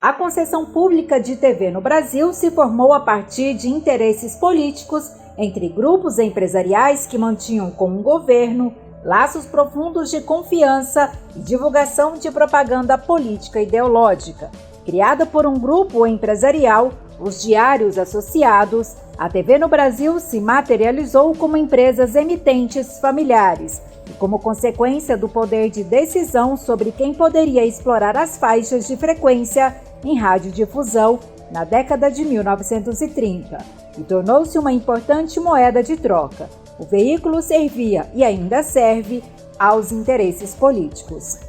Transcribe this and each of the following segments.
A concessão pública de TV no Brasil se formou a partir de interesses políticos entre grupos empresariais que mantinham com o governo laços profundos de confiança e divulgação de propaganda política ideológica. Criada por um grupo empresarial, os Diários Associados, a TV no Brasil se materializou como empresas emitentes familiares e como consequência do poder de decisão sobre quem poderia explorar as faixas de frequência em radiodifusão na década de 1930 e tornou-se uma importante moeda de troca. O veículo servia e ainda serve aos interesses políticos.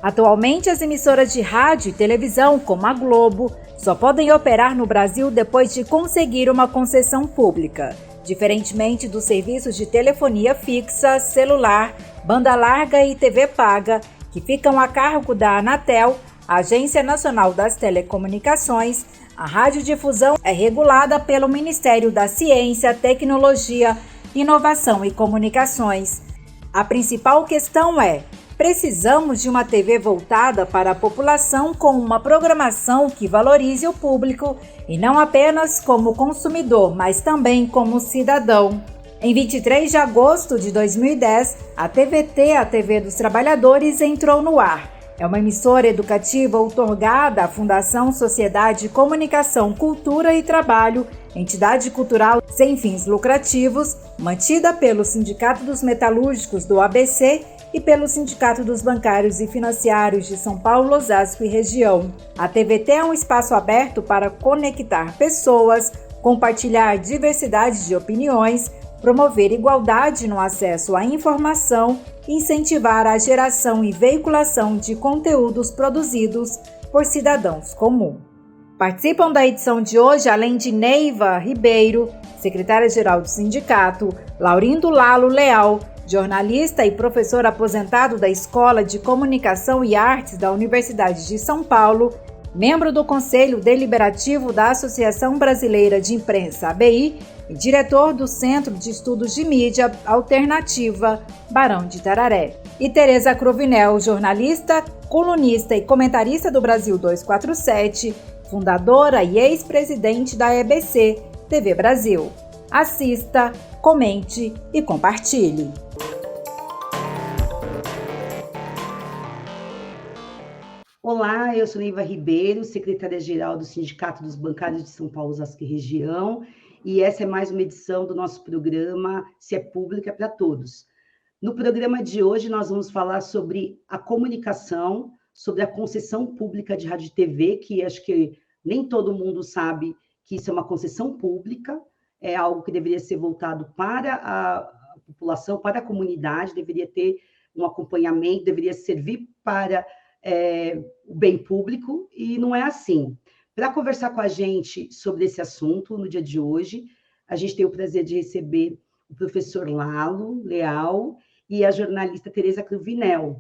Atualmente, as emissoras de rádio e televisão, como a Globo, só podem operar no Brasil depois de conseguir uma concessão pública, diferentemente dos serviços de telefonia fixa, celular, banda larga e TV paga, que ficam a cargo da Anatel, a Agência Nacional das Telecomunicações. A radiodifusão é regulada pelo Ministério da Ciência, Tecnologia, Inovação e Comunicações. A principal questão é: precisamos de uma TV voltada para a população com uma programação que valorize o público e não apenas como consumidor, mas também como cidadão. Em 23 de agosto de 2010, a TVT, a TV dos Trabalhadores, entrou no ar. É uma emissora educativa outorgada à Fundação Sociedade, Comunicação, Cultura e Trabalho, entidade cultural sem fins lucrativos, mantida pelo Sindicato dos Metalúrgicos do ABC e pelo Sindicato dos Bancários e Financiários de São Paulo, Osasco e região. A TVT é um espaço aberto para conectar pessoas, compartilhar diversidade de opiniões, promover igualdade no acesso à informação e incentivar a geração e veiculação de conteúdos produzidos por cidadãos comuns. Participam da edição de hoje, além de Neiva Ribeiro, secretária-geral do sindicato, Laurindo Lalo Leal, jornalista e professor aposentado da Escola de Comunicação e Artes da Universidade de São Paulo, membro do Conselho Deliberativo da Associação Brasileira de Imprensa, ABI, e diretor do Centro de Estudos de Mídia Alternativa, Barão de Itararé. E Tereza Cruvinel, jornalista, colunista e comentarista do Brasil 247, fundadora e ex-presidente da EBC TV Brasil. Assista, comente e compartilhe. Olá, eu sou Neiva Ribeiro, secretária-geral do Sindicato dos Bancários de São Paulo, Osasco e região, e essa é mais uma edição do nosso programa Se é Pública para Todos. No programa de hoje, nós vamos falar sobre a comunicação, sobre a concessão pública de rádio e TV, que acho que nem todo mundo sabe que isso é uma concessão pública, é algo que deveria ser voltado para a população, para a comunidade, deveria ter um acompanhamento, deveria servir para o bem público, e não é assim. Para conversar com a gente sobre esse assunto, no dia de hoje, a gente tem o prazer de receber o professor Lalo Leal e a jornalista Tereza Cruvinel.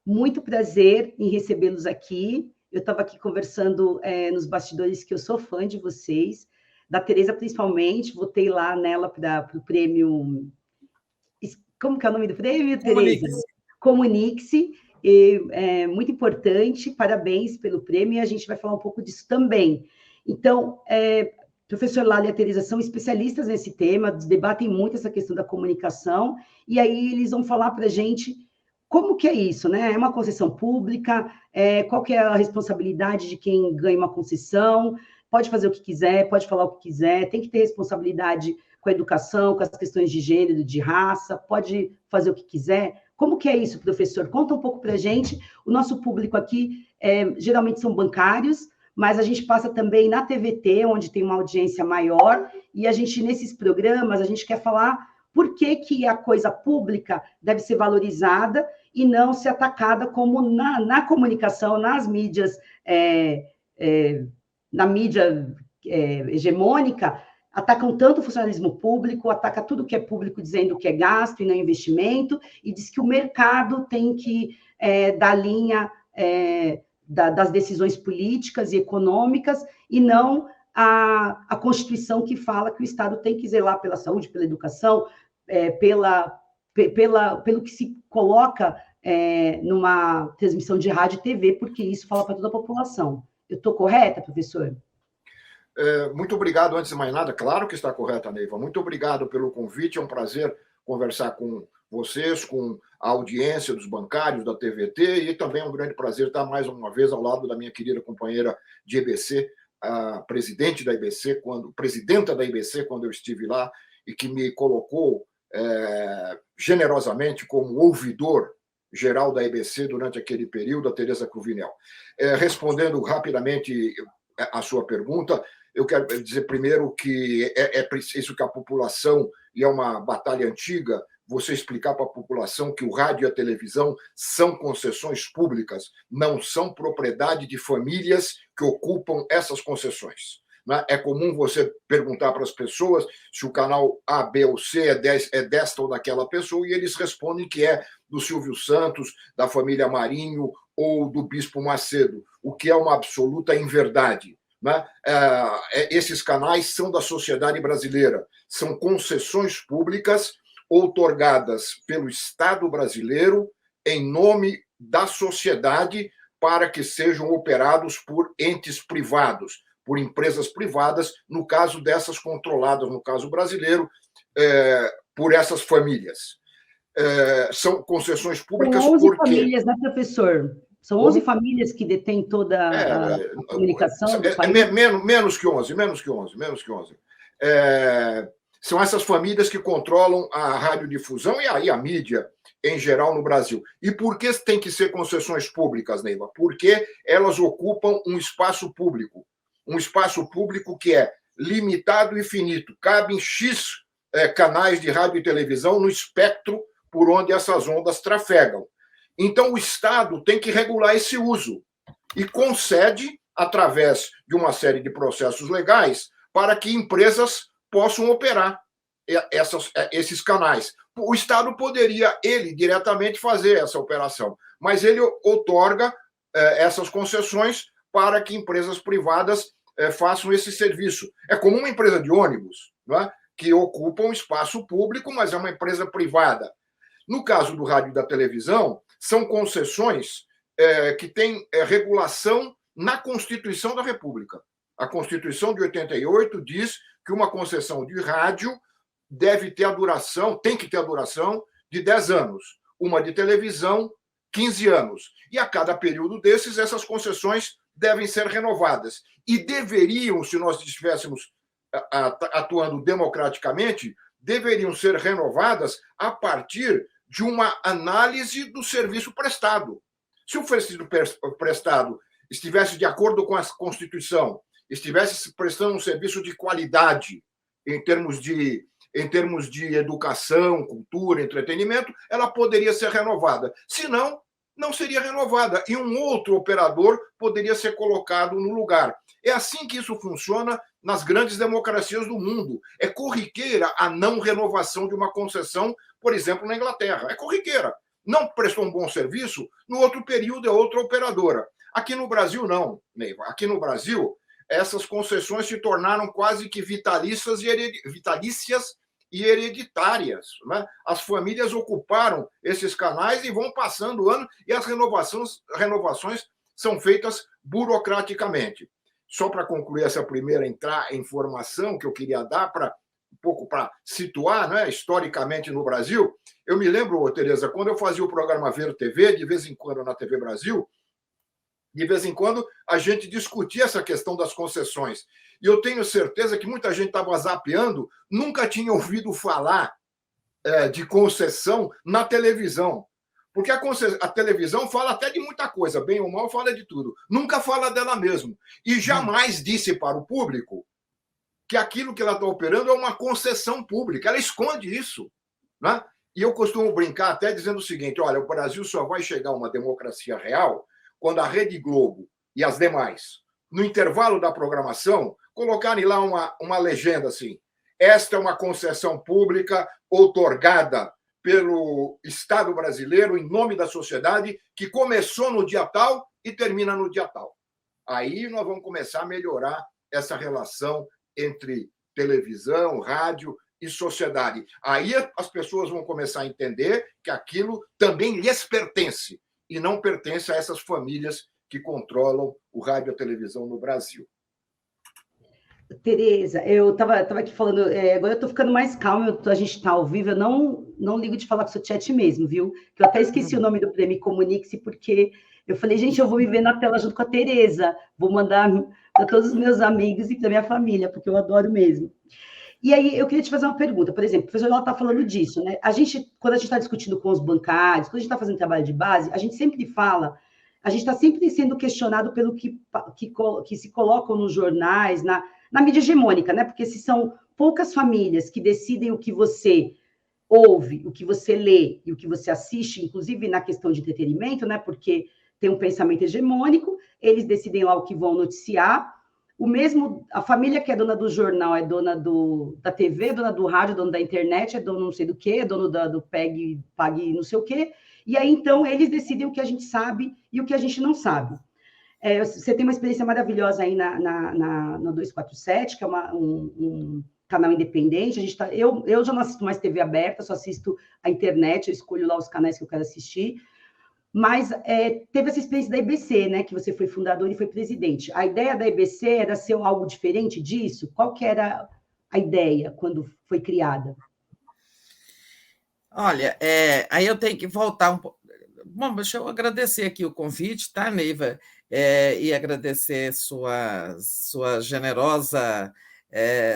Muito prazer em recebê-los aqui. Eu estava aqui conversando nos bastidores que eu sou fã de vocês, da Tereza principalmente, votei lá nela para o prêmio... Como que é o nome do prêmio, Tereza? Comunique-se. É muito importante, parabéns pelo prêmio, e a gente vai falar um pouco disso também. Então, professor Lalo e a Tereza são especialistas nesse tema, debatem muito essa questão da comunicação, e aí eles vão falar para a gente como que é isso, né? É uma concessão pública, qual que é a responsabilidade de quem ganha uma concessão, pode fazer o que quiser, pode falar o que quiser, tem que ter responsabilidade com a educação, com as questões de gênero, de raça, pode fazer o que quiser. Como que é isso, professor? Conta um pouco para a gente. O nosso público aqui geralmente são bancários, mas a gente passa também na TVT, onde tem uma audiência maior, e a gente, nesses programas, a gente quer falar por que a coisa pública deve ser valorizada e não ser atacada como na comunicação, nas mídias, na mídia hegemônica, atacam tanto o funcionalismo público, ataca tudo que é público dizendo que é gasto e não investimento, e diz que o mercado tem que dar linha das decisões políticas e econômicas, e não a Constituição que fala que o Estado tem que zelar pela saúde, pela educação, pelo que se coloca numa transmissão de rádio e TV, porque isso fala para toda a população. Eu estou correta, professor? Muito obrigado, antes de mais nada, claro que está correta, Neiva. Muito obrigado pelo convite, é um prazer conversar com vocês, com a audiência dos bancários da TVT, e também é um grande prazer estar mais uma vez ao lado da minha querida companheira de IBC, a presidente da IBC, presidenta da IBC, quando eu estive lá, e que me colocou generosamente como ouvidor geral da IBC durante aquele período, a Tereza Cruvinel. Respondendo rapidamente a sua pergunta, eu quero dizer primeiro que é preciso que a população, e é uma batalha antiga, você explicar para a população que o rádio e a televisão são concessões públicas, não são propriedade de famílias que ocupam essas concessões. É comum você perguntar para as pessoas se o canal A, B ou C é desta ou daquela pessoa, e eles respondem que é do Silvio Santos, da família Marinho ou do Bispo Macedo, o que é uma absoluta inverdade. Esses canais são da sociedade brasileira, são concessões públicas outorgadas pelo Estado brasileiro em nome da sociedade para que sejam operados por entes privados, por empresas privadas, no caso dessas controladas, no caso brasileiro, por essas famílias. São concessões públicas São 11 porque... famílias, né, professor? São 11 famílias que detêm toda a comunicação do país? Menos que 11. São essas famílias que controlam a radiodifusão e a mídia em geral no Brasil. E por que tem que ser concessões públicas, Neiva? Porque elas ocupam um espaço público que é limitado e finito. Cabem X canais de rádio e televisão no espectro por onde essas ondas trafegam. Então, o Estado tem que regular esse uso e concede, através de uma série de processos legais, para que empresas possam operar esses canais. O Estado poderia, ele, diretamente fazer essa operação, mas ele outorga essas concessões para que empresas privadas façam esse serviço. É como uma empresa de ônibus, não é? Que ocupa um espaço público, mas é uma empresa privada. No caso do rádio e da televisão, são concessões que têm regulação na Constituição da República. A Constituição de 88 diz que uma concessão de rádio tem que ter a duração de 10 anos. Uma de televisão, 15 anos. E a cada período desses, essas concessões devem ser renovadas. E deveriam, se nós estivéssemos atuando democraticamente, deveriam ser renovadas a partir de uma análise do serviço prestado. Se o serviço prestado estivesse de acordo com a Constituição, estivesse prestando um serviço de qualidade em termos de educação, cultura, entretenimento, ela poderia ser renovada. Se não, não seria renovada e um outro operador poderia ser colocado no lugar. É assim que isso funciona nas grandes democracias do mundo. É corriqueira a não renovação de uma concessão, por exemplo, na Inglaterra. É corriqueira. Não prestou um bom serviço, no outro período é outra operadora. Aqui no Brasil, não, Neiva. Aqui no Brasil, essas concessões se tornaram quase que vitalícias e hereditárias. Né? As famílias ocuparam esses canais e vão passando o ano e as renovações são feitas burocraticamente. Só para concluir essa primeira informação que eu queria dar, um pouco para situar, né, historicamente no Brasil, eu me lembro, Tereza, quando eu fazia o programa Ver TV, de vez em quando na TV Brasil, de vez em quando a gente discutia essa questão das concessões. E eu tenho certeza que muita gente estava zapeando, nunca tinha ouvido falar de concessão na televisão. Porque a televisão fala até de muita coisa, bem ou mal fala de tudo. Nunca fala dela mesmo. E jamais disse para o público que aquilo que ela está operando é uma concessão pública. Ela esconde isso. Né? E eu costumo brincar até dizendo o seguinte, olha, o Brasil só vai chegar a uma democracia real quando a Rede Globo e as demais, no intervalo da programação, colocarem lá uma legenda assim, esta é uma concessão pública outorgada pelo Estado brasileiro, em nome da sociedade, que começou no dia tal e termina no dia tal. Aí nós vamos começar a melhorar essa relação entre televisão, rádio e sociedade. Aí as pessoas vão começar a entender que aquilo também lhes pertence e não pertence a essas famílias que controlam o rádio e a televisão no Brasil. Tereza, eu estava aqui falando, agora eu estou ficando mais calma, a gente está ao vivo, eu não ligo de falar com o seu chat mesmo, viu? Que eu até esqueci o nome do prêmio Comunique-se, porque eu falei, gente, eu vou me ver na tela junto com a Tereza, vou mandar para todos os meus amigos e para minha família, porque eu adoro mesmo. E aí, eu queria te fazer uma pergunta, por exemplo, a professora está falando disso, né? Quando a gente está discutindo com os bancários, quando a gente está fazendo trabalho de base, a gente sempre fala, a gente está sempre sendo questionado pelo que se colocam nos jornais, na mídia hegemônica, né? Porque se são poucas famílias que decidem o que você ouve, o que você lê e o que você assiste, inclusive na questão de entretenimento, né? Porque tem um pensamento hegemônico, eles decidem lá o que vão noticiar. O mesmo, a família que é dona do jornal é dona da TV, dona do rádio, dona da internet, é dono não sei do quê, é dono do PEG, pague não sei o quê. E aí, então, eles decidem o que a gente sabe e o que a gente não sabe. Você tem uma experiência maravilhosa aí na 247, que é um canal independente. Eu já não assisto mais TV aberta, só assisto a internet, eu escolho lá os canais que eu quero assistir. Mas teve essa experiência da EBC, né? Que você foi fundador e foi presidente. A ideia da EBC era ser algo diferente disso? Qual que era a ideia quando foi criada? Olha, aí eu tenho que voltar um pouco. Bom, deixa eu agradecer aqui o convite, tá, Neiva? E agradecer sua generosa,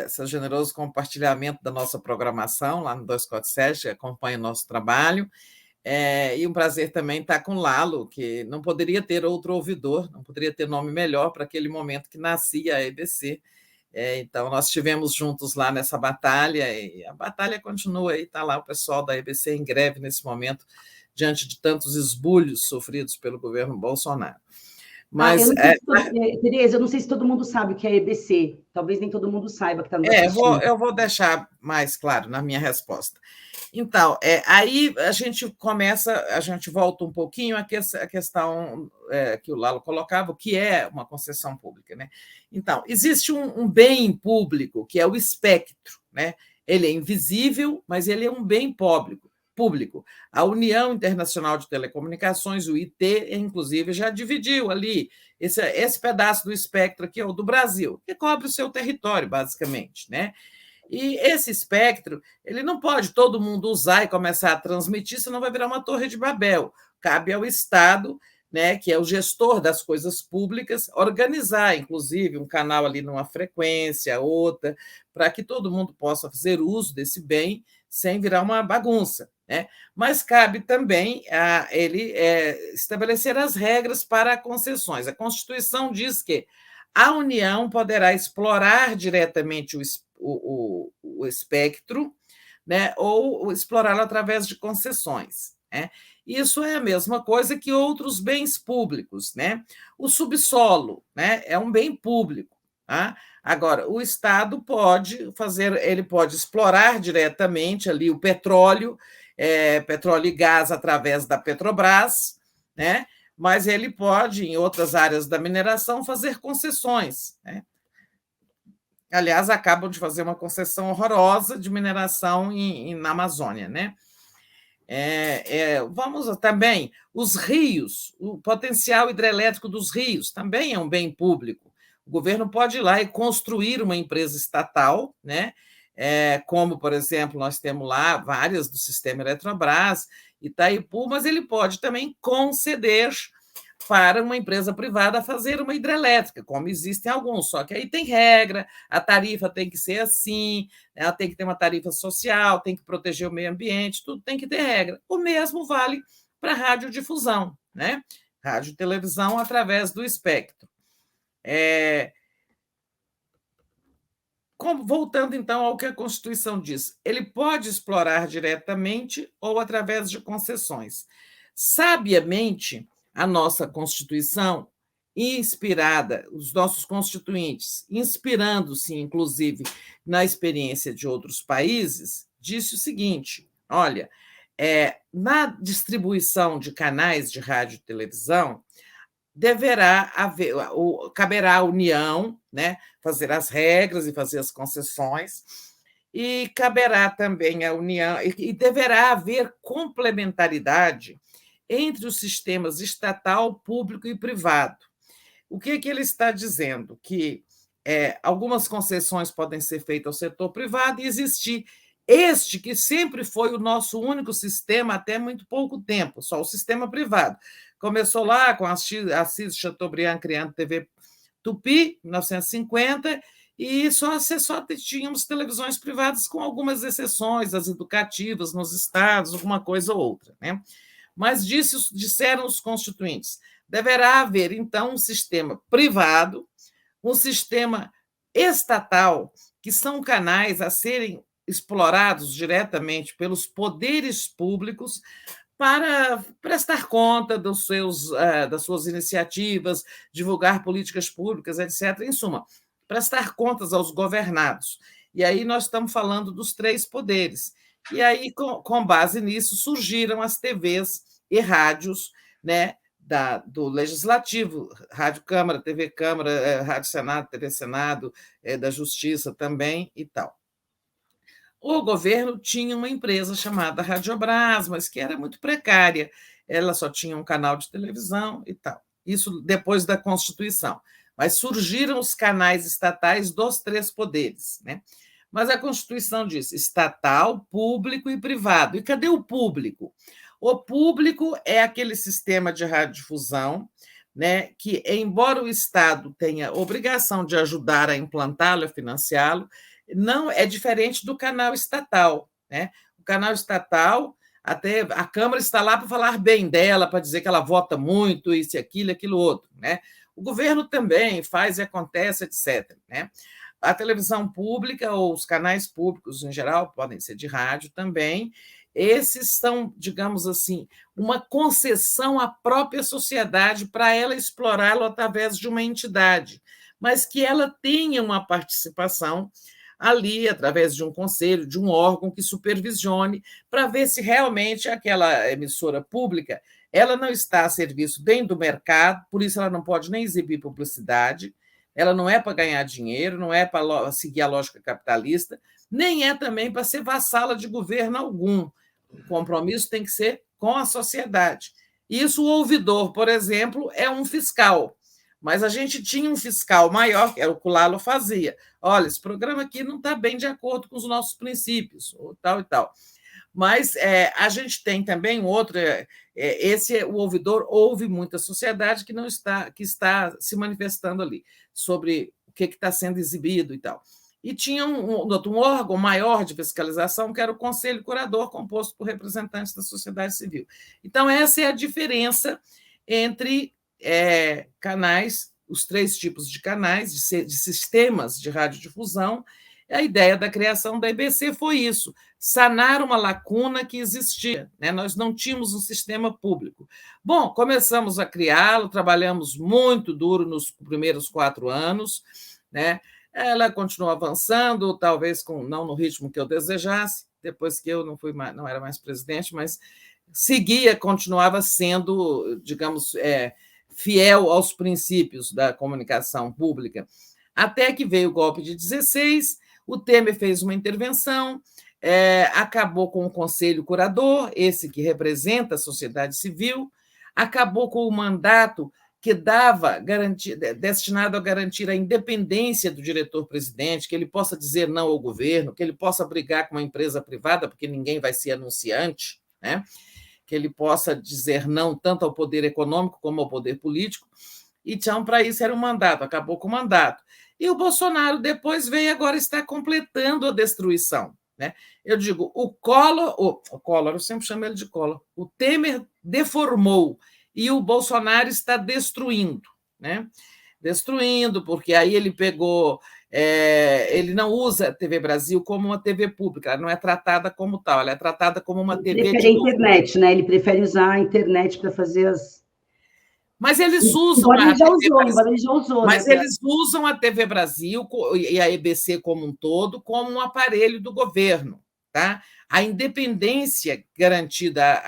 seu generoso compartilhamento da nossa programação lá no 247, que acompanha o nosso trabalho. E um prazer também estar com Lalo, que não poderia ter outro ouvidor, não poderia ter nome melhor para aquele momento que nascia a EBC. Então, nós estivemos juntos lá nessa batalha, e a batalha continua aí, está lá o pessoal da EBC em greve nesse momento, diante de tantos esbulhos sofridos pelo governo Bolsonaro. Mas, Tereza, eu não sei se todo mundo sabe o que é EBC, talvez nem todo mundo saiba que está nos assistindo. Eu vou deixar mais claro na minha resposta. Então, aí a gente volta um pouquinho à questão que o Lalo colocava, o que é uma concessão pública, né? Então, existe um bem público, que é o espectro, né? Ele é invisível, mas ele é um bem público. A União Internacional de Telecomunicações, o IT, inclusive, já dividiu ali esse pedaço do espectro aqui, do Brasil, que cobre o seu território, basicamente, né? E esse espectro, ele não pode todo mundo usar e começar a transmitir, senão vai virar uma torre de Babel. Cabe ao Estado, né, que é o gestor das coisas públicas, organizar, inclusive, um canal ali numa frequência, outra, para que todo mundo possa fazer uso desse bem sem virar uma bagunça, né? Mas cabe também a ele estabelecer as regras para concessões. A Constituição diz que a União poderá explorar diretamente o espectro, né, ou explorá-lo através de concessões, né? Isso é a mesma coisa que outros bens públicos, né? O subsolo, né, é um bem público, tá? Agora, o Estado ele pode explorar diretamente ali o petróleo e gás através da Petrobras, né? Mas ele pode, em outras áreas da mineração, fazer concessões, né? Aliás, acabam de fazer uma concessão horrorosa de mineração na Amazônia, né? Vamos também, os rios, o potencial hidrelétrico dos rios também é um bem público. O governo pode ir lá e construir uma empresa estatal, né? Como, por exemplo, nós temos lá várias do sistema Eletrobras, Itaipu, mas ele pode também conceder para uma empresa privada fazer uma hidrelétrica, como existem alguns, só que aí tem regra, a tarifa tem que ser assim, ela tem que ter uma tarifa social, tem que proteger o meio ambiente, tudo tem que ter regra. O mesmo vale para a radiodifusão, né? Rádio e televisão através do espectro. Voltando, então, ao que a Constituição diz, ele pode explorar diretamente ou através de concessões. Sabiamente, a nossa Constituição, inspirada, os nossos constituintes, inspirando-se, inclusive, na experiência de outros países, disse o seguinte: olha, na distribuição de canais de rádio e televisão, caberá à União, né, fazer as regras e fazer as concessões, e caberá também à União, e deverá haver complementaridade entre os sistemas estatal, público e privado. O que ele está dizendo? Que algumas concessões podem ser feitas ao setor privado e existir este que sempre foi o nosso único sistema até muito pouco tempo, só o sistema privado. Começou lá com Assis Chateaubriand criando TV Tupi, em 1950, e só tínhamos televisões privadas com algumas exceções, as educativas nos estados, alguma coisa ou outra, né? Mas disseram os constituintes, deverá haver, então, um sistema privado, um sistema estatal, que são canais a serem explorados diretamente pelos poderes públicos para prestar conta das suas iniciativas, divulgar políticas públicas, etc. Em suma, prestar contas aos governados. E aí nós estamos falando dos 3 poderes. E aí, com base nisso, surgiram as TVs e rádios, né, do Legislativo, Rádio Câmara, TV Câmara, Rádio Senado, TV Senado, da Justiça também e tal. O governo tinha uma empresa chamada Radiobras, mas que era muito precária. Ela só tinha um canal de televisão e tal. Isso depois da Constituição. Mas surgiram os canais estatais dos 3 poderes, né? Mas a Constituição diz estatal, público e privado. E cadê o público? O público é aquele sistema de radiodifusão, né, que, embora o Estado tenha obrigação de ajudar a implantá-lo, a financiá-lo, não é diferente do canal estatal, né? O canal estatal, até a Câmara está lá para falar bem dela, para dizer que ela vota muito, isso, aquilo outro, né? O governo também faz e acontece, etc., né? A televisão pública ou os canais públicos, em geral, podem ser de rádio também, esses são, digamos assim, uma concessão à própria sociedade para ela explorá-lo através de uma entidade, mas que ela tenha uma participação ali, através de um conselho, de um órgão que supervisione, para ver se realmente aquela emissora pública ela não está a serviço dentro do mercado, por isso ela não pode nem exibir publicidade, ela não é para ganhar dinheiro, não é para seguir a lógica capitalista, nem é também para ser vassala de governo algum. O compromisso tem que ser com a sociedade. Isso, o ouvidor, por exemplo, é um fiscal. Mas a gente tinha um fiscal maior, que era o que o Lalo fazia. Olha, esse programa aqui não está bem de acordo com os nossos princípios, ou tal e tal. Mas a gente tem também outro, o ouvidor ouve muita sociedade que está se manifestando ali, sobre o que está sendo exibido e tal. E tinha um órgão maior de fiscalização, que era o Conselho Curador, composto por representantes da sociedade civil. Então, essa é a diferença entre canais, os 3 tipos de canais, de sistemas de radiodifusão. A ideia da criação da EBC foi isso, sanar uma lacuna que existia, né? Nós não tínhamos um sistema público. Bom, começamos a criá-lo, trabalhamos muito duro nos primeiros 4 anos, né? Ela continuou avançando, talvez não no ritmo que eu desejasse, depois que eu não era mais presidente, mas continuava sendo, digamos, fiel aos princípios da comunicação pública. Até que veio o golpe de 16, o Temer fez uma intervenção, acabou com o Conselho Curador, esse que representa a sociedade civil, acabou com o mandato que destinado a garantir a independência do diretor-presidente, que ele possa dizer não ao governo, que ele possa brigar com uma empresa privada, porque ninguém vai ser anunciante, né? Que ele possa dizer não tanto ao poder econômico como ao poder político. Então, para isso era um mandato, acabou com o mandato. E o Bolsonaro depois veio, agora está completando a destruição, né? Eu digo, o Collor, eu sempre chamo ele de Collor, o Temer deformou, e o Bolsonaro está destruindo, né? Destruindo, porque aí ele pegou... ele não usa a TV Brasil como uma TV pública, ela não é tratada como tal, ela é tratada como uma TV... Ele prefere a internet, né? Ele prefere usar a internet para fazer as... Mas eles usam ele já usou, mas né? eles usam a TV Brasil e a EBC como um todo como um aparelho do governo, tá? A independência garantida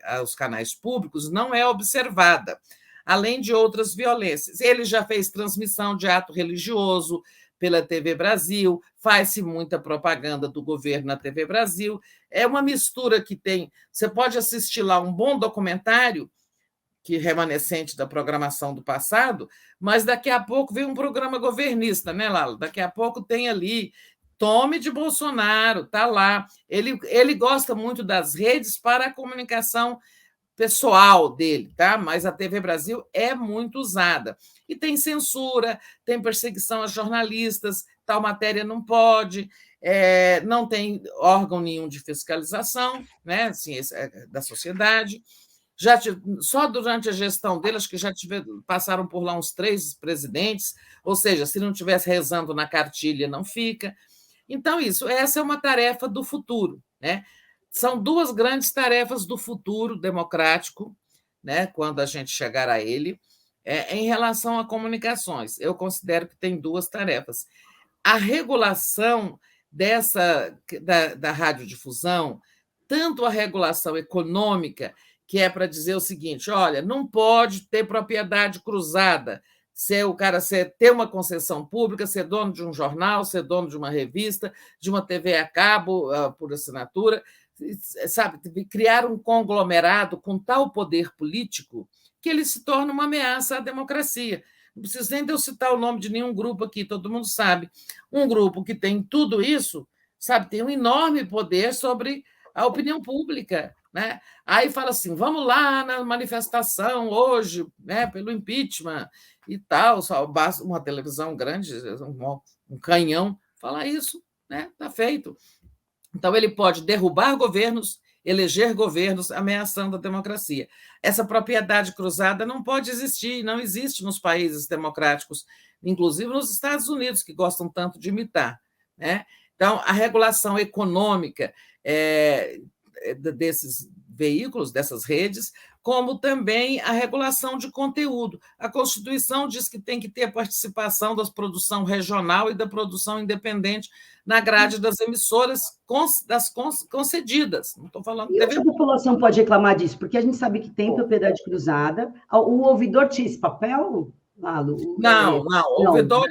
aos canais públicos não é observada, além de outras violências. Ele já fez transmissão de ato religioso pela TV Brasil, faz-se muita propaganda do governo na TV Brasil. É uma mistura que tem. Você pode assistir lá um bom documentário, que é remanescente da programação do passado, mas daqui a pouco vem um programa governista, né, Lalo? Daqui a pouco tem ali Tome de Bolsonaro, está lá. Ele gosta muito das redes para a comunicação pessoal dele, tá? Mas a TV Brasil é muito usada. E tem censura, tem perseguição a jornalistas, tal matéria não pode, não tem órgão nenhum de fiscalização, né? Assim, da sociedade. Só durante a gestão dele, acho que passaram por lá uns 3 presidentes, ou seja, se não estivesse rezando na cartilha, não fica. Então, essa é uma tarefa do futuro, né? São 2 grandes tarefas do futuro democrático, né, quando a gente chegar a ele, em relação a comunicações. Eu considero que tem 2 tarefas. A regulação da radiodifusão, tanto a regulação econômica, que é para dizer o seguinte: olha, não pode ter propriedade cruzada, ser o cara ter uma concessão pública, ser dono de um jornal, ser dono de uma revista, de uma TV a cabo por assinatura, sabe, criar um conglomerado com tal poder político que ele se torna uma ameaça à democracia. Não preciso nem de eu citar o nome de nenhum grupo aqui, todo mundo sabe. Um grupo que tem tudo isso, sabe, tem um enorme poder sobre a opinião pública, né? Aí fala assim: vamos lá na manifestação hoje, né, pelo impeachment e tal, só basta uma televisão grande, um canhão, falar isso, né? Está feito. Então, ele pode derrubar governos, eleger governos, ameaçando a democracia. Essa propriedade cruzada não pode existir, não existe nos países democráticos, inclusive nos Estados Unidos, que gostam tanto de imitar, né? Então, a regulação econômica desses veículos, dessas redes, como também a regulação de conteúdo. A Constituição diz que tem que ter a participação da produção regional e da produção independente na grade das emissoras concedidas. Não estou falando... E a população pode reclamar disso? Porque a gente sabe que tem propriedade cruzada. O ouvidor tinha esse papel, Lalo? Não. O ouvidor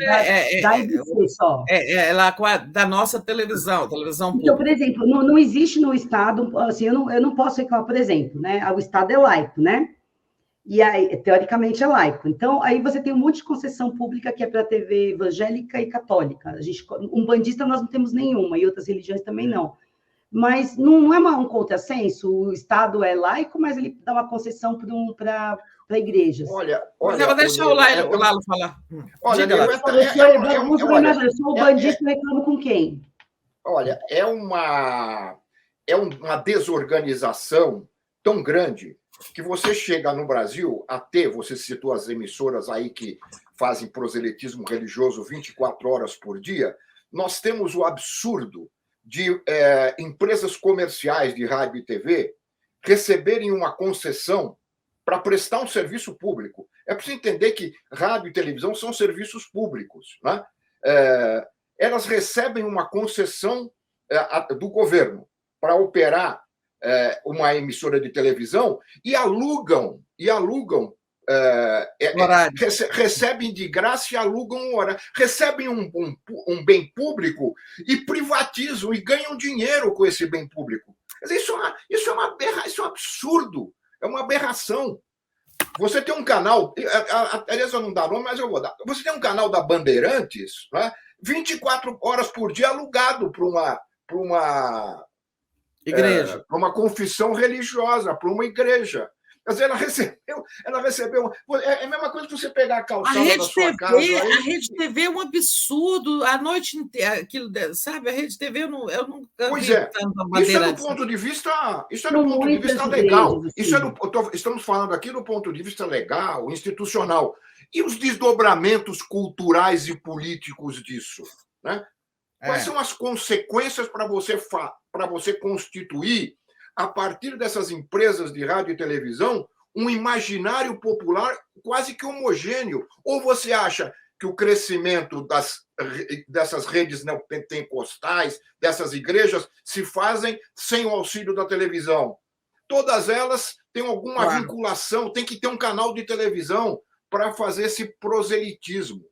só. É lá da nossa televisão pública. Então, por exemplo, não existe no Estado, assim, eu não posso reclamar, por exemplo, né? O Estado é laico, né? E aí, teoricamente, é laico. Então, aí você tem um monte de concessão pública que é para a TV evangélica e católica. Umbandista nós não temos nenhuma, e outras religiões também não. Mas não é um contrassenso? O Estado é laico, mas ele dá uma concessão para igrejas. Olha, eu vou deixar o Lalo falar. Olha, eu sou o bandista, reclamo com quem? Olha, é uma desorganização tão grande que você chega no Brasil a ter, você citou as emissoras aí que fazem proselitismo religioso 24 horas por dia, nós temos o absurdo de empresas comerciais de rádio e TV receberem uma concessão para prestar um serviço público. É preciso entender que rádio e televisão são serviços públicos, né? Elas recebem uma concessão do governo para operar uma emissora de televisão e alugam recebem de graça e alugam um horário, recebem um bem público e privatizam e ganham dinheiro com esse bem público. Isso é um absurdo, é uma aberração. Você tem um canal, a Tereza não dá nome, mas eu vou dar. Você tem um canal da Bandeirantes, né, 24 horas por dia alugado para uma igreja, para uma confissão religiosa, para uma igreja. Quer dizer, ela recebeu. É a mesma coisa que você pegar a calçada da sua casa. A Rede TV é um absurdo, a noite inteira, aquilo, sabe? A Rede TV eu nunca pois vi tanta bandeira. Isso é do ponto de vista legal. Estamos falando aqui do ponto de vista legal, institucional. E os desdobramentos culturais e políticos disso, né? Quais são as consequências para você constituir, a partir dessas empresas de rádio e televisão, um imaginário popular quase que homogêneo? Ou você acha que o crescimento dessas redes neopentecostais, dessas igrejas, se fazem sem o auxílio da televisão? Todas elas têm alguma vinculação, tem que ter um canal de televisão para fazer esse proselitismo.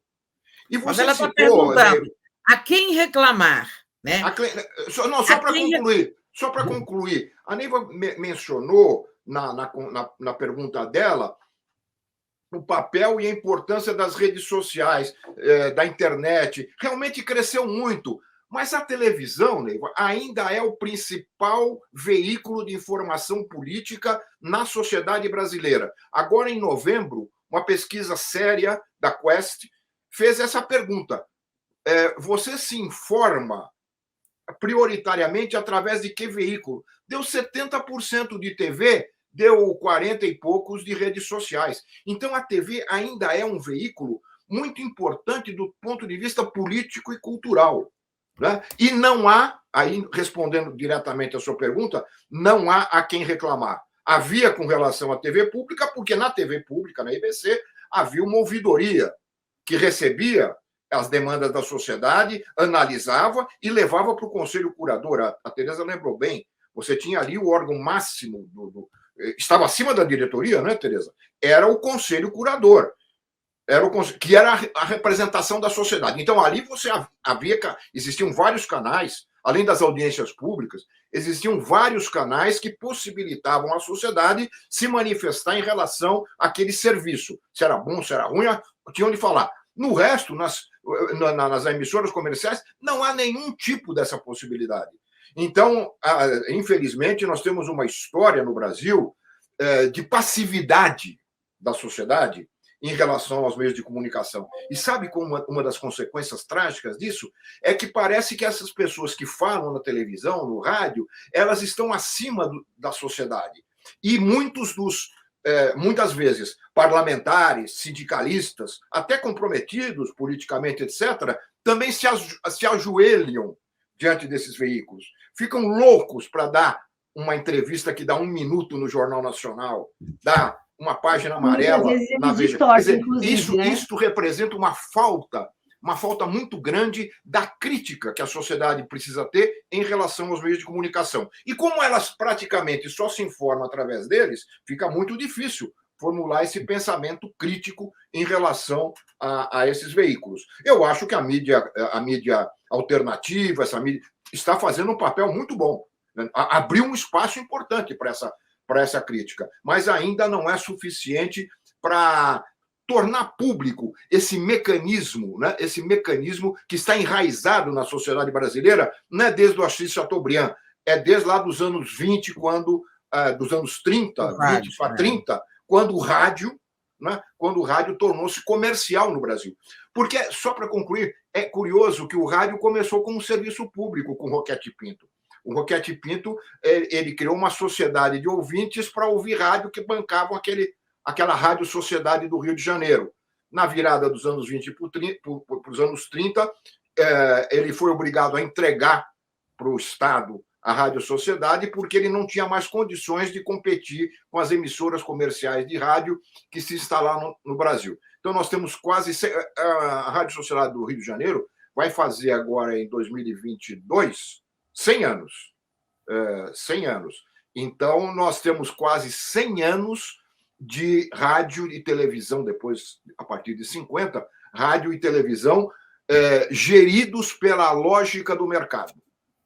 E Mas você ela está citou, perguntando a quem reclamar, né? Só para concluir, a Neiva mencionou na pergunta dela o papel e a importância das redes sociais, da internet. Realmente cresceu muito. Mas a televisão, Neiva, ainda é o principal veículo de informação política na sociedade brasileira. Agora, em novembro, uma pesquisa séria da Quest fez essa pergunta. Você se informa prioritariamente através de que veículo? Deu 70% de TV, deu 40 e poucos de redes sociais. Então, a TV ainda é um veículo muito importante do ponto de vista político e cultural. Né? E não há, aí respondendo diretamente a sua pergunta, não há a quem reclamar. Havia com relação à TV pública, porque na TV pública, na IBC, havia uma ouvidoria que recebia as demandas da sociedade, analisava e levava para o Conselho Curador. A Tereza lembrou bem, você tinha ali o órgão máximo, estava acima da diretoria, né, Tereza? Era o Conselho Curador, que era a representação da sociedade. Então, ali existiam vários canais, além das audiências públicas, existiam vários canais que possibilitavam à sociedade se manifestar em relação àquele serviço. Se era bom, se era ruim, tinham de falar. No resto, nas emissoras comerciais, não há nenhum tipo dessa possibilidade. Então, infelizmente, nós temos uma história no Brasil de passividade da sociedade em relação aos meios de comunicação. E sabe como uma das consequências trágicas disso? É que parece que essas pessoas que falam na televisão, no rádio, elas estão acima da sociedade. E muitas vezes, parlamentares, sindicalistas, até comprometidos politicamente, etc., também se ajoelham diante desses veículos. Ficam loucos para dar uma entrevista que dá 1 minuto no Jornal Nacional, dá uma página amarela na Veja. Quer dizer, isso representa uma falta muito grande da crítica que a sociedade precisa ter em relação aos meios de comunicação. E como elas praticamente só se informam através deles, fica muito difícil formular esse pensamento crítico em relação a esses veículos. Eu acho que a mídia alternativa, essa mídia, está fazendo um papel muito bom. Né? Abriu um espaço importante para essa crítica, mas ainda não é suficiente para tornar público esse mecanismo, né? Esse mecanismo que está enraizado na sociedade brasileira, não é desde o Assis Chateaubriand, é desde lá dos anos 20, dos anos 30, 20 para 30, quando o rádio tornou-se comercial no Brasil. Porque, só para concluir, é curioso que o rádio começou como um serviço público com Roquete Pinto. O Roquete Pinto, ele criou uma sociedade de ouvintes para ouvir rádio que bancavam aquela Rádio Sociedade do Rio de Janeiro. Na virada dos anos 20 para os anos 30, ele foi obrigado a entregar para o Estado a Rádio Sociedade porque ele não tinha mais condições de competir com as emissoras comerciais de rádio que se instalaram no Brasil. Então, nós temos a Rádio Sociedade do Rio de Janeiro vai fazer agora, em 2022, 100 anos. 100 anos. Então, nós temos quase 100 anos de rádio e televisão, depois, a partir de 50, rádio e televisão geridos pela lógica do mercado.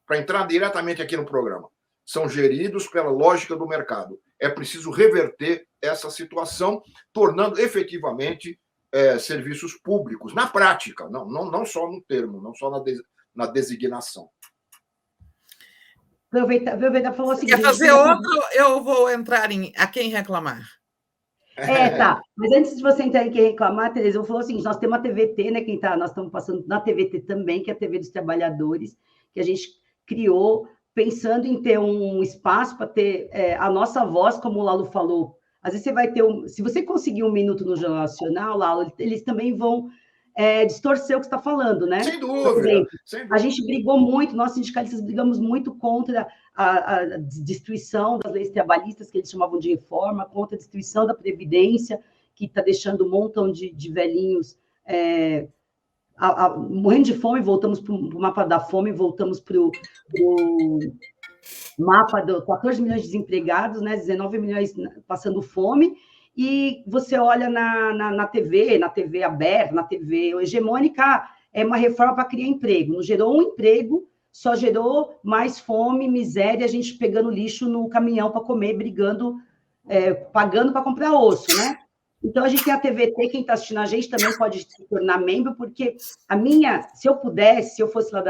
Para entrar diretamente aqui no programa, são geridos pela lógica do mercado. É preciso reverter essa situação, tornando efetivamente serviços públicos, na prática, não só no termo, não só na designação. Aproveita, falou assim. Quer fazer outro? Eu vou entrar a quem reclamar. Tá. Mas antes de você entrar em quem reclamar, Tereza, eu vou falar assim: nós temos a TVT, né? Nós estamos passando na TVT também, que é a TV dos Trabalhadores, que a gente criou pensando em ter um espaço para ter a nossa voz, como o Lalo falou. Às vezes você vai ter se você conseguir 1 minuto no Jornal Nacional, Lalo, eles também vão distorcer o que você está falando, né? Sem dúvida. Por exemplo, sem dúvida. A gente brigou muito, nós sindicalistas brigamos muito contra a destruição das leis trabalhistas, que eles chamavam de reforma, contra a destruição da Previdência, que está deixando um montão de velhinhos morrendo de fome. Voltamos para o mapa da fome, voltamos para o mapa dos 14 milhões de desempregados, né? 19 milhões passando fome, e você olha na TV aberta, na TV hegemônica, é uma reforma para criar emprego. Não gerou um emprego, só gerou mais fome, miséria, a gente pegando lixo no caminhão para comer, brigando, pagando para comprar osso, né? Então, a gente tem a TVT, quem está assistindo a gente também pode se tornar membro, porque se eu pudesse, se eu fosse lá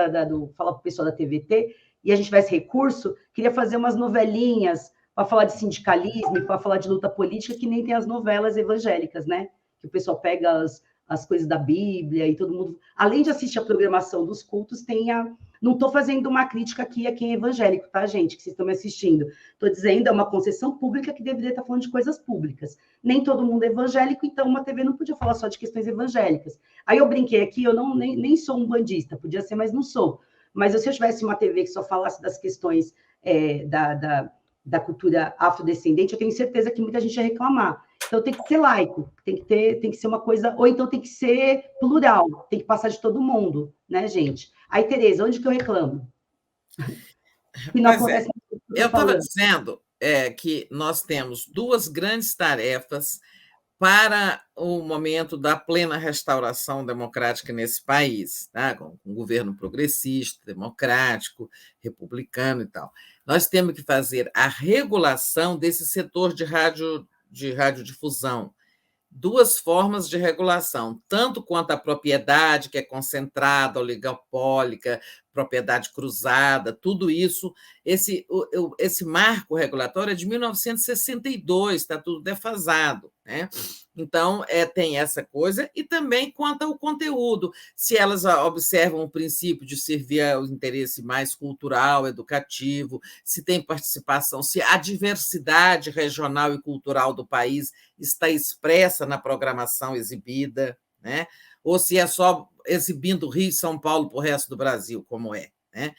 falar para o pessoal da TVT, e a gente tivesse recurso, queria fazer umas novelinhas para falar de sindicalismo, para falar de luta política, que nem tem as novelas evangélicas, né? Que o pessoal pega as coisas da Bíblia e todo mundo... Além de assistir a programação dos cultos, tem a... Não estou fazendo uma crítica aqui a quem é evangélico, tá, gente? Que vocês estão me assistindo. Estou dizendo, é uma concessão pública que deveria estar falando de coisas públicas. Nem todo mundo é evangélico, então uma TV não podia falar só de questões evangélicas. Aí eu brinquei aqui, eu nem sou um bandista, podia ser, mas não sou. Mas se eu tivesse uma TV que só falasse das questões da cultura afrodescendente, eu tenho certeza que muita gente ia reclamar. Então, tem que ser laico, tem que ser uma coisa... Ou então tem que ser plural, tem que passar de todo mundo, né, gente? Aí, Tereza, onde que eu reclamo? Que não acontece eu estava dizendo que nós temos duas grandes tarefas para o momento da plena restauração democrática nesse país, tá? Com um governo progressista, democrático, republicano e tal. Nós temos que fazer a regulação desse setor de radiodifusão. Duas formas de regulação, tanto quanto a propriedade, que é concentrada, oligopólica, propriedade cruzada, tudo isso. Esse marco regulatório é de 1962, está tudo defasado, né? Então, tem essa coisa, e também quanto ao conteúdo, se elas observam o princípio de servir ao interesse mais cultural, educativo, se tem participação, se a diversidade regional e cultural do país está expressa na programação exibida, né? Ou se é só exibindo Rio e São Paulo para o resto do Brasil, como é, né?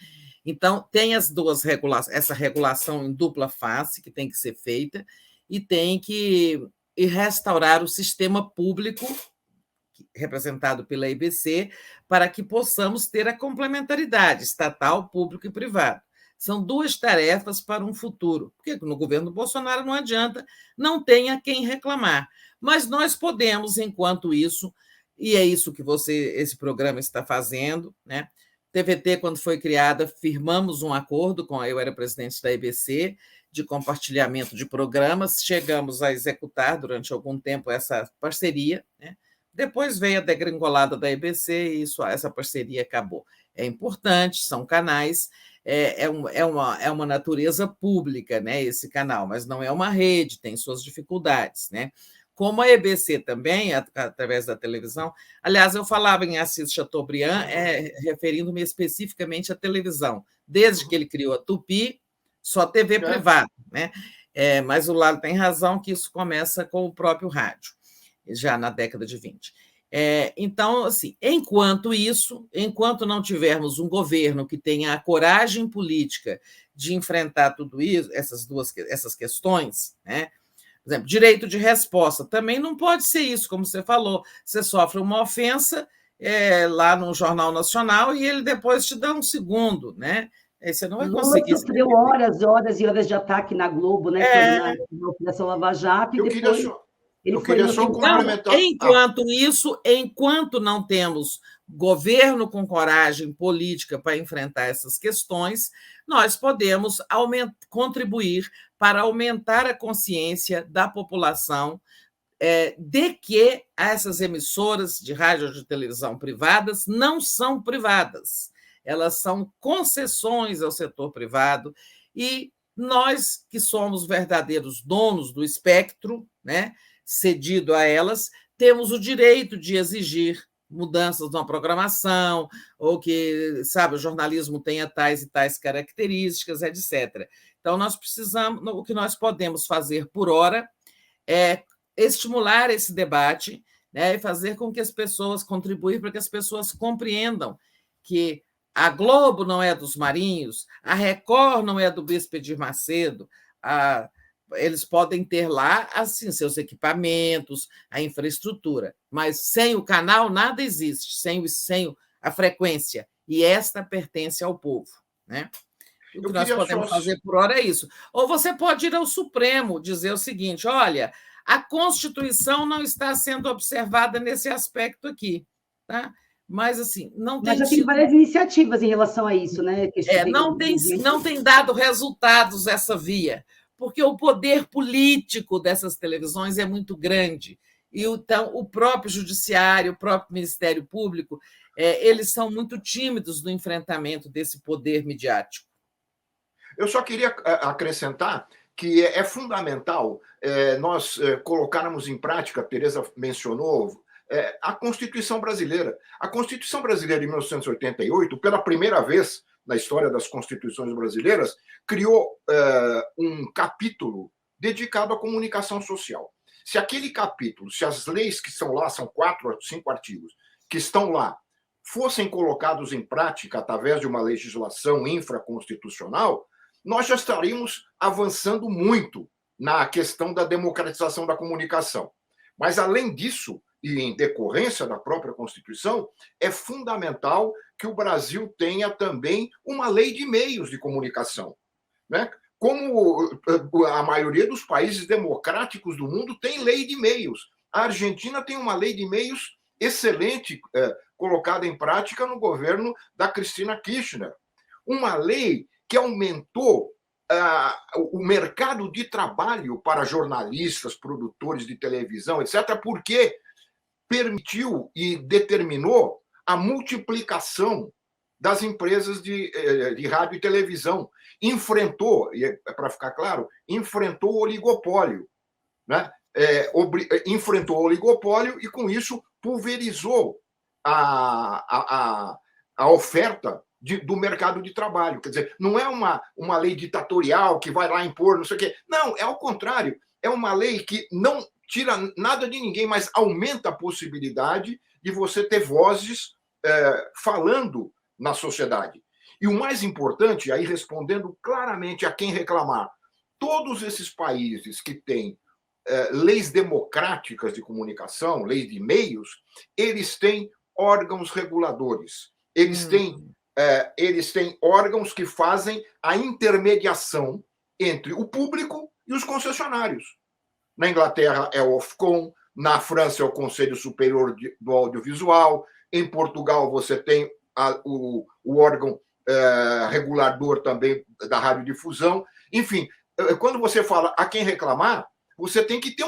Então, tem as duas essa regulação em dupla face que tem que ser feita, e tem que restaurar o sistema público, representado pela IBC, para que possamos ter a complementaridade estatal, público e privado. São duas tarefas para um futuro, porque no governo Bolsonaro não adianta, não tem a quem reclamar. Mas nós podemos, enquanto isso, e é isso que esse programa está fazendo, né? TVT, quando foi criada, firmamos um acordo eu era presidente da IBC, de compartilhamento de programas, chegamos a executar durante algum tempo essa parceria, né? Depois veio a degringolada da IBC e essa parceria acabou. É importante, são canais, é uma natureza pública, né, esse canal, mas não é uma rede, tem suas dificuldades, né? Como a EBC também, através da televisão. Aliás, eu falava em Assis Chateaubriand, referindo-me especificamente à televisão. Desde que ele criou a Tupi, só TV privada, né? Mas o Lalo tem razão que isso começa com o próprio rádio, já na década de 20. Então, assim, enquanto não tivermos um governo que tenha a coragem política de enfrentar tudo isso, essas questões, né? Por exemplo, direito de resposta, também não pode ser isso, como você falou, você sofre uma ofensa lá no Jornal Nacional e ele depois te dá um segundo, né? Aí você não vai conseguir... Lula sofreu horas e horas de ataque na Globo, né? Na Operação Lava Jato, e depois... Eu queria só complementar. Enquanto não temos governo com coragem política para enfrentar essas questões, nós podemos contribuir para aumentar a consciência da população de que essas emissoras de rádio ou de televisão privadas não são privadas, elas são concessões ao setor privado, e nós, que somos verdadeiros donos do espectro, né, cedido a elas, temos o direito de exigir mudanças na programação, ou que, o jornalismo tenha tais e tais características, etc. Então, o que nós podemos fazer por hora é estimular esse debate, né, e fazer com que as pessoas contribuam para que as pessoas compreendam que a Globo não é dos Marinhos, a Record não é do Bispo Edir Macedo, eles podem ter lá assim seus equipamentos, a infraestrutura, mas sem o canal nada existe, sem a frequência, e esta pertence ao povo, né? O que nós podemos fazer por hora é isso. Ou você pode ir ao Supremo dizer o seguinte: olha, A Constituição não está sendo observada nesse aspecto aqui, tá? Mas, assim, não tem... Mas já tem várias iniciativas em relação a isso, né? Não tem dado resultados essa via, porque o poder político dessas televisões é muito grande. E, então, o próprio judiciário, o próprio Ministério Público, eles são muito tímidos no enfrentamento desse poder midiático. Eu só queria acrescentar que é fundamental nós colocarmos em prática, a Tereza mencionou, a Constituição Brasileira. A Constituição Brasileira de 1988, pela primeira vez na história das constituições brasileiras, criou um capítulo dedicado à comunicação social. Se aquele capítulo, se as leis que estão lá, são 4 ou 5 artigos, que estão lá, fossem colocados em prática através de uma legislação infraconstitucional, nós já estaríamos avançando muito na questão da democratização da comunicação. Mas, além disso, e em decorrência da própria Constituição, é fundamental que o Brasil tenha também uma lei de meios de comunicação, né? Como a maioria dos países democráticos do mundo tem lei de meios. A Argentina tem uma lei de meios excelente, colocada em prática no governo da Cristina Kirchner. Uma lei que aumentou o mercado de trabalho para jornalistas, produtores de televisão, etc., porque permitiu e determinou a multiplicação das empresas de rádio e televisão. Enfrentou, para ficar claro, enfrentou o oligopólio, né? Enfrentou o oligopólio e, com isso, pulverizou a oferta do mercado de trabalho. Quer dizer, não é uma lei ditatorial que vai lá impor, não sei o quê. Não, é ao contrário. É uma lei que não tira nada de ninguém, mas aumenta a possibilidade de você ter vozes falando na sociedade. E o mais importante, aí respondendo claramente a quem reclamar, todos esses países que têm leis democráticas de comunicação, leis de meios, eles têm órgãos reguladores. Eles têm órgãos que fazem a intermediação entre o público e os concessionários. Na Inglaterra é o Ofcom, na França é o Conselho Superior do Audiovisual, em Portugal você tem o órgão regulador também da radiodifusão. Enfim, quando você fala a quem reclamar, você tem que ter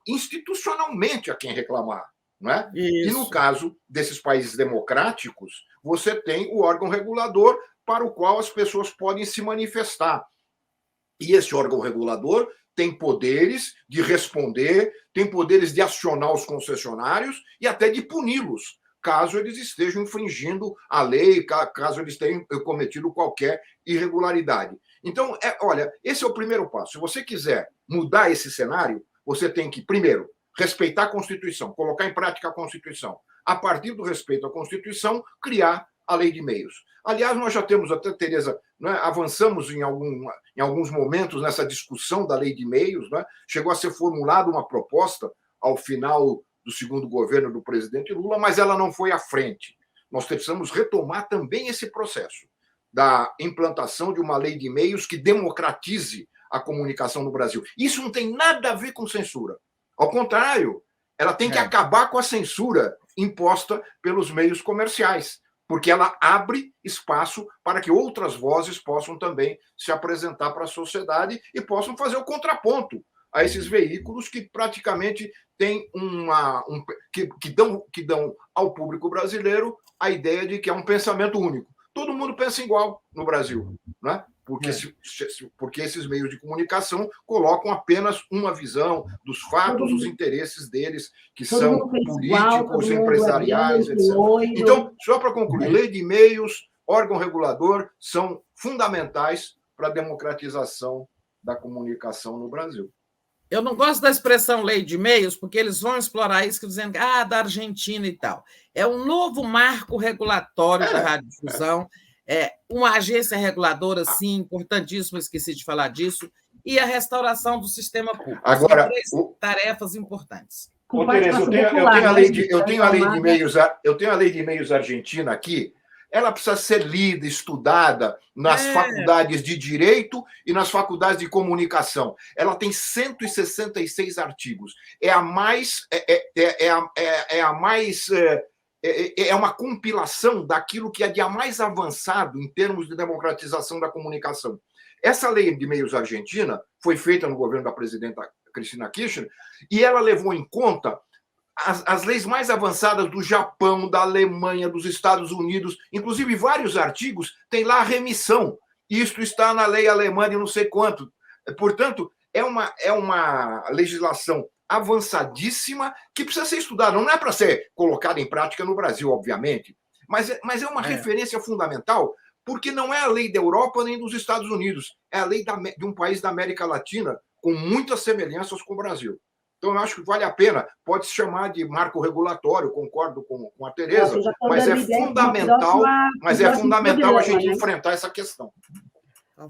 institucionalmente a quem reclamar. Não é? E no caso desses países democráticos, você tem o órgão regulador para o qual as pessoas podem se manifestar. E esse órgão regulador tem poderes de responder, tem poderes de acionar os concessionários e até de puni-los, caso eles estejam infringindo a lei, caso eles tenham cometido qualquer irregularidade. Então, olha, esse é o primeiro passo. Se você quiser mudar esse cenário, você tem que, primeiro, respeitar a Constituição, colocar em prática a Constituição. A partir do respeito à Constituição, criar a lei de meios. Aliás, nós já temos, até, Tereza, né, avançamos em alguns momentos nessa discussão da lei de meios, né? Chegou a ser formulada uma proposta ao final do segundo governo do presidente Lula, mas ela não foi à frente. Nós precisamos retomar também esse processo da implantação de uma lei de meios que democratize a comunicação no Brasil. Isso não tem nada a ver com censura. Ao contrário, ela tem que acabar com a censura imposta pelos meios comerciais, porque ela abre espaço para que outras vozes possam também se apresentar para a sociedade e possam fazer o contraponto a esses veículos que praticamente têm que dão ao público brasileiro a ideia de que é um pensamento único. Todo mundo pensa igual no Brasil, né? Porque esses meios de comunicação colocam apenas uma visão dos fatos, dos interesses deles, que são políticos, empresariais, etc. Então, só para concluir, lei de meios, órgão regulador, são fundamentais para a democratização da comunicação no Brasil. Eu não gosto da expressão lei de meios, porque eles vão explorar isso dizendo da Argentina e tal. É um novo marco regulatório da radiodifusão. Uma agência reguladora, sim, importantíssima, esqueci de falar disso, e a restauração do sistema público. Agora, são 3 tarefas importantes. Tereza, eu tenho a lei de meios argentina aqui. ela precisa ser lida, estudada nas faculdades de Direito e nas faculdades de Comunicação. Ela tem 166 artigos. É uma compilação daquilo que é de mais avançado em termos de democratização da comunicação. Essa lei de meios argentina foi feita no governo da presidenta Cristina Kirchner e ela levou em conta as leis mais avançadas do Japão, da Alemanha, dos Estados Unidos, inclusive vários artigos têm lá a remissão. Isto está na lei alemã de não sei quanto. Portanto, é uma legislação avançadíssima que precisa ser estudada. Não é para ser colocada em prática no Brasil, obviamente, mas é uma referência fundamental, porque não é a lei da Europa nem dos Estados Unidos, é a lei de um país da América Latina com muitas semelhanças com o Brasil. Então, eu acho que vale a pena. Pode se chamar de marco regulatório, concordo com a Tereza, mas é fundamental a gente enfrentar essa questão.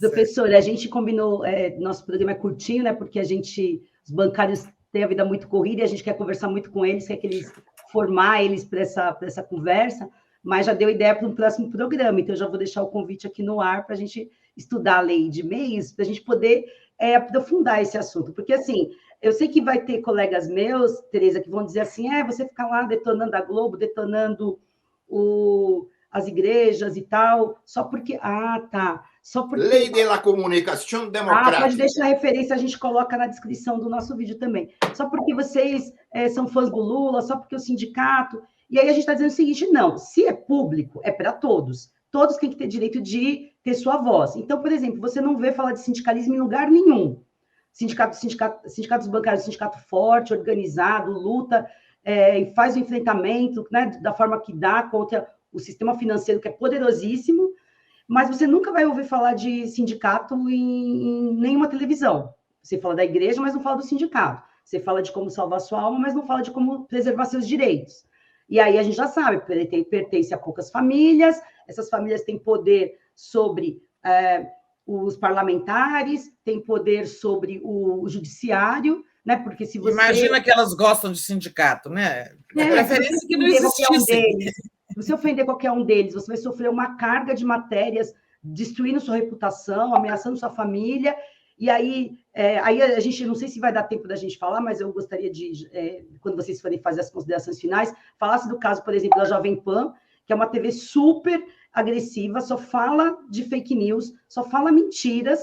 Professora, a gente combinou, nosso programa é curtinho, né? Porque os bancários têm a vida muito corrida e a gente quer conversar muito com eles, quer formar eles para essa conversa, mas já deu ideia para um próximo programa, então eu já vou deixar o convite aqui no ar para a gente estudar a lei de meios, para a gente poder aprofundar esse assunto, porque assim, eu sei que vai ter colegas meus, Tereza, que vão dizer assim, você fica lá detonando a Globo, detonando as igrejas e tal, só porque... Só porque... Lei da Comunicação Democrática. Pode deixar a referência, a gente coloca na descrição do nosso vídeo também. Só porque vocês são fãs do Lula, só porque o sindicato... E aí a gente está dizendo o seguinte, não, se é público, é para todos. Todos têm que ter direito de ter sua voz. Então, por exemplo, você não vê falar de sindicalismo em lugar nenhum. Sindicatos bancários, sindicato forte, organizado, luta, e faz o enfrentamento, né, da forma que dá contra o sistema financeiro, que é poderosíssimo, mas você nunca vai ouvir falar de sindicato em nenhuma televisão. Você fala da igreja, mas não fala do sindicato. Você fala de como salvar sua alma, mas não fala de como preservar seus direitos. E aí a gente já sabe, pertence a poucas famílias, essas famílias têm poder sobre... os parlamentares, têm poder sobre o judiciário, né? Porque se você... Imagina que elas gostam de sindicato, né? Preferência que não existisse. Se você ofender qualquer um deles, você vai sofrer uma carga de matérias, destruindo sua reputação, ameaçando sua família, e aí a gente, não sei se vai dar tempo da gente falar, mas eu gostaria de, quando vocês forem fazer as considerações finais, falasse do caso, por exemplo, da Jovem Pan, que é uma TV super agressiva, só fala de fake news, só fala mentiras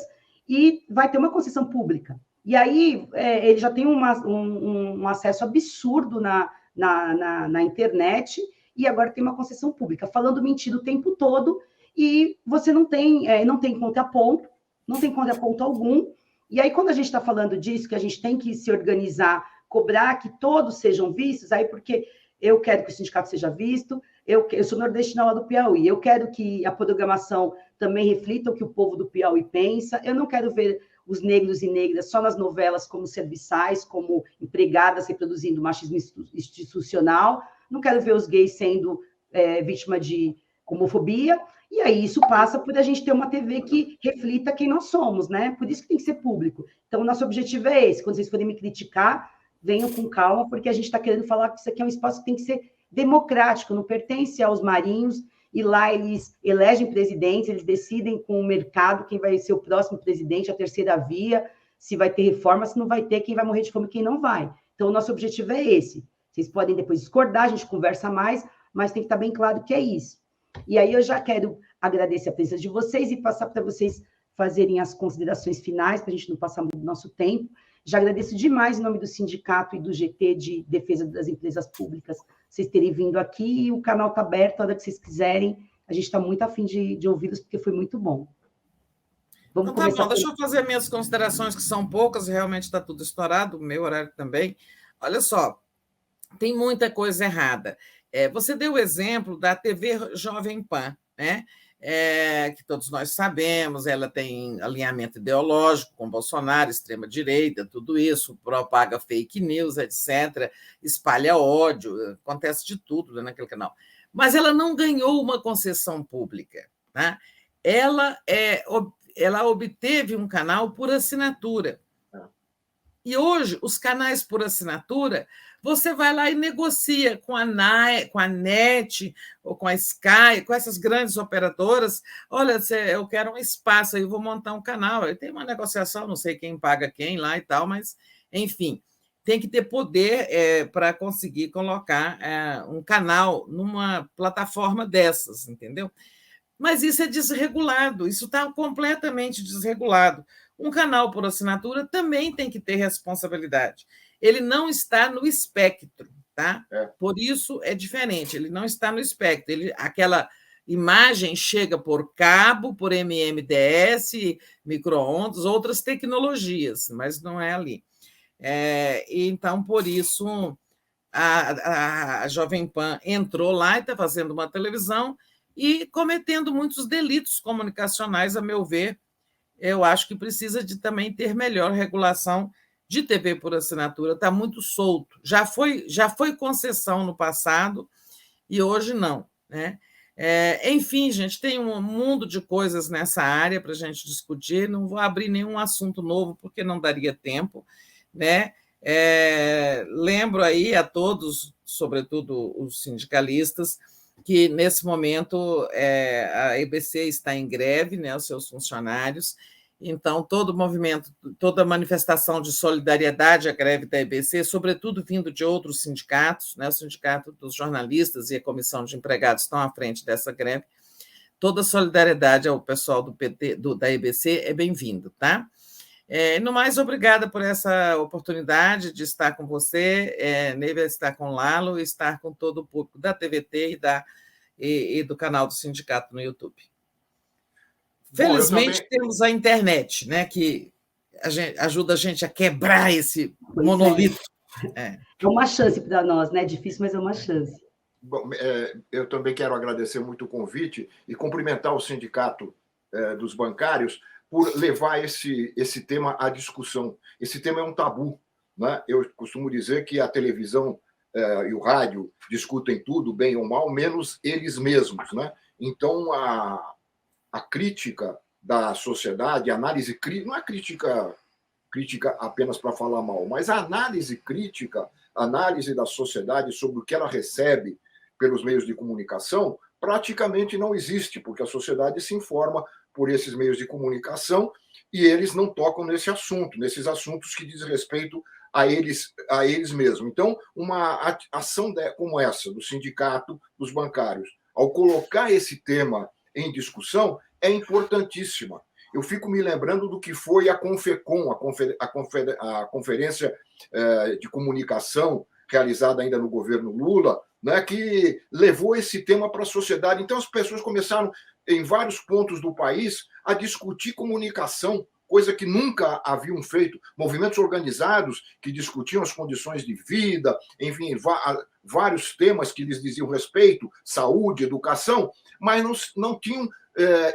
e vai ter uma concessão pública. E aí ele já tem um acesso absurdo na internet e agora tem uma concessão pública, falando mentira o tempo todo e você não tem contraponto, não tem contraponto algum. E aí, quando a gente está falando disso, que a gente tem que se organizar, cobrar que todos sejam vistos, aí porque eu quero que o sindicato seja visto, eu sou nordestina lá do Piauí, eu quero que a programação também reflita o que o povo do Piauí pensa, eu não quero ver os negros e negras só nas novelas como serviçais, como empregadas reproduzindo machismo institucional, não quero ver os gays sendo vítima de homofobia, e aí isso passa por a gente ter uma TV que reflita quem nós somos, né? Por isso que tem que ser público. Então, o nosso objetivo é esse, quando vocês forem me criticar, venham com calma, porque a gente está querendo falar que isso aqui é um espaço que tem que ser democrático, não pertence aos marinhos, e lá eles elegem presidentes, eles decidem com o mercado quem vai ser o próximo presidente, a terceira via, se vai ter reforma, se não vai ter, quem vai morrer de fome e quem não vai. Então, o nosso objetivo é esse. Vocês podem depois discordar, a gente conversa mais, mas tem que estar bem claro que é isso. E aí eu já quero agradecer a presença de vocês e passar para vocês fazerem as considerações finais, para a gente não passar muito do nosso tempo. Já agradeço demais em nome do sindicato e do GT de Defesa das Empresas Públicas, vocês terem vindo aqui, e o canal está aberto, a hora que vocês quiserem, a gente está muito afim de ouvi-los, porque foi muito bom. Vamos então, começar. Tá bom, deixa eu fazer minhas considerações, que são poucas, realmente está tudo estourado, o meu horário também. Olha só, tem muita coisa errada. Você deu o exemplo da TV Jovem Pan, né? Que todos nós sabemos, ela tem alinhamento ideológico com Bolsonaro, extrema-direita, tudo isso, propaga fake news, etc., espalha ódio, acontece de tudo naquele canal. Mas ela não ganhou uma concessão pública. Tá? Ela obteve um canal por assinatura. E hoje, os canais por assinatura, você vai lá e negocia com a NET ou com a Sky, com essas grandes operadoras. Olha, eu quero um espaço, aí eu vou montar um canal. Aí tem uma negociação, não sei quem paga quem lá e tal, mas, enfim, tem que ter poder para conseguir colocar um canal numa plataforma dessas, entendeu? Mas isso é desregulado, isso está completamente desregulado. Um canal por assinatura também tem que ter responsabilidade. Ele não está no espectro, tá? Por isso é diferente, ele não está no espectro. Aquela imagem chega por cabo, por MMDS, micro-ondas, outras tecnologias, mas não é ali. Então, por isso, a Jovem Pan entrou lá e está fazendo uma televisão e cometendo muitos delitos comunicacionais, a meu ver. Eu acho que precisa de também ter melhor regulação de TV por assinatura. Está muito solto. Já foi concessão no passado e hoje não, né? Enfim, gente, tem um mundo de coisas nessa área para a gente discutir. Não vou abrir nenhum assunto novo, porque não daria tempo, né? Lembro aí a todos, sobretudo os sindicalistas, que, nesse momento, a EBC está em greve, né, os seus funcionários. Então, todo movimento, toda manifestação de solidariedade à greve da EBC, sobretudo vindo de outros sindicatos, né, o Sindicato dos Jornalistas e a Comissão de Empregados estão à frente dessa greve, toda solidariedade ao pessoal do PT, da EBC é bem-vindo, tá? No mais, obrigada por essa oportunidade de estar com você, Neiva, estar com o Lalo, estar com todo o público da TVT e do canal do sindicato no YouTube. Felizmente, também... temos a internet, né, que ajuda a gente a quebrar esse monolito. É uma chance para nós, né? É difícil, mas é uma chance. Bom, eu também quero agradecer muito o convite e cumprimentar o Sindicato dos Bancários por levar esse tema à discussão. Esse tema é um tabu, né? Eu costumo dizer que a televisão e o rádio discutem tudo, bem ou mal, menos eles mesmos, né? Então, a crítica da sociedade, a análise crítica, não é crítica apenas para falar mal, mas a análise crítica, a análise da sociedade sobre o que ela recebe pelos meios de comunicação, praticamente não existe, porque a sociedade se informa por esses meios de comunicação e eles não tocam nesses assuntos que diz respeito a eles mesmos. Então, uma ação como essa do Sindicato dos Bancários, ao colocar esse tema em discussão, é importantíssima. Eu fico me lembrando do que foi a Confecom, a Conferência de Comunicação realizada ainda no governo Lula, né, que levou esse tema para a sociedade. Então, as pessoas começaram, em vários pontos do país, a discutir comunicação, coisa que nunca haviam feito. Movimentos organizados que discutiam as condições de vida, enfim, vários temas que lhes diziam respeito, saúde, educação, mas não tinham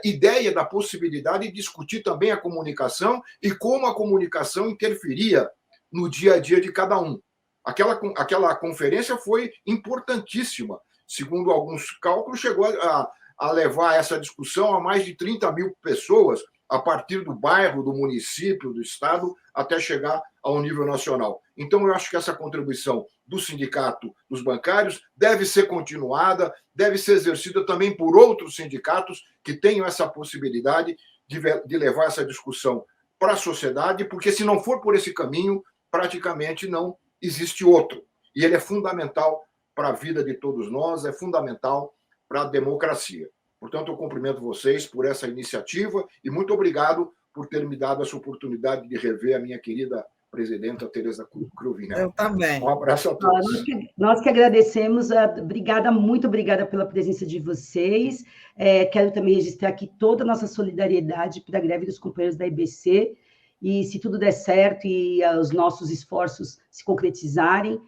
ideia da possibilidade de discutir também a comunicação e como a comunicação interferia no dia a dia de cada um. Aquela conferência foi importantíssima. Segundo alguns cálculos, chegou a levar essa discussão a mais de 30 mil pessoas, a partir do bairro, do município, do estado, até chegar ao nível nacional. Então, eu acho que essa contribuição do Sindicato dos Bancários deve ser continuada, deve ser exercida também por outros sindicatos que tenham essa possibilidade de levar essa discussão para a sociedade, porque se não for por esse caminho, praticamente não existe outro. E ele é fundamental para a vida de todos nós, é fundamental para a democracia. Portanto, eu cumprimento vocês por essa iniciativa e muito obrigado por ter me dado essa oportunidade de rever a minha querida presidenta Tereza Cruvinel. Eu também. Um abraço a todos. Nós que agradecemos. Muito obrigada pela presença de vocês. Quero também registrar aqui toda a nossa solidariedade para a greve dos companheiros da EBC. E se tudo der certo e os nossos esforços se concretizarem,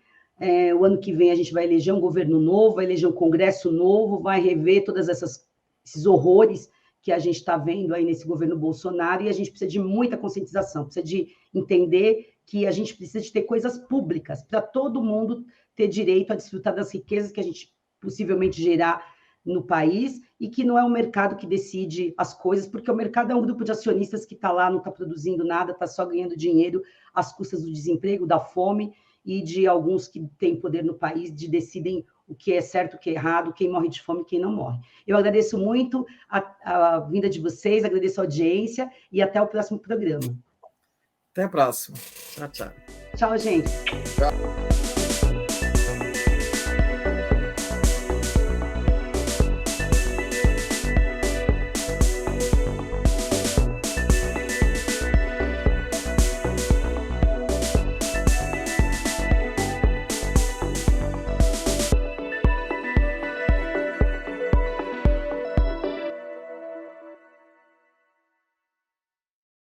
o ano que vem a gente vai eleger um governo novo, vai eleger um Congresso novo, vai rever todos esses horrores que a gente está vendo aí nesse governo Bolsonaro, e a gente precisa de muita conscientização, precisa de entender que a gente precisa de ter coisas públicas para todo mundo ter direito a desfrutar das riquezas que a gente possivelmente gerar no país e que não é o mercado que decide as coisas, porque o mercado é um grupo de acionistas que está lá, não está produzindo nada, está só ganhando dinheiro às custas do desemprego, da fome e de alguns que têm poder no país, decidem o que é certo, o que é errado, quem morre de fome e quem não morre. Eu agradeço muito a vinda de vocês, agradeço a audiência e até o próximo programa. Até a próxima. Tchau, tchau. Tchau, gente. Tchau.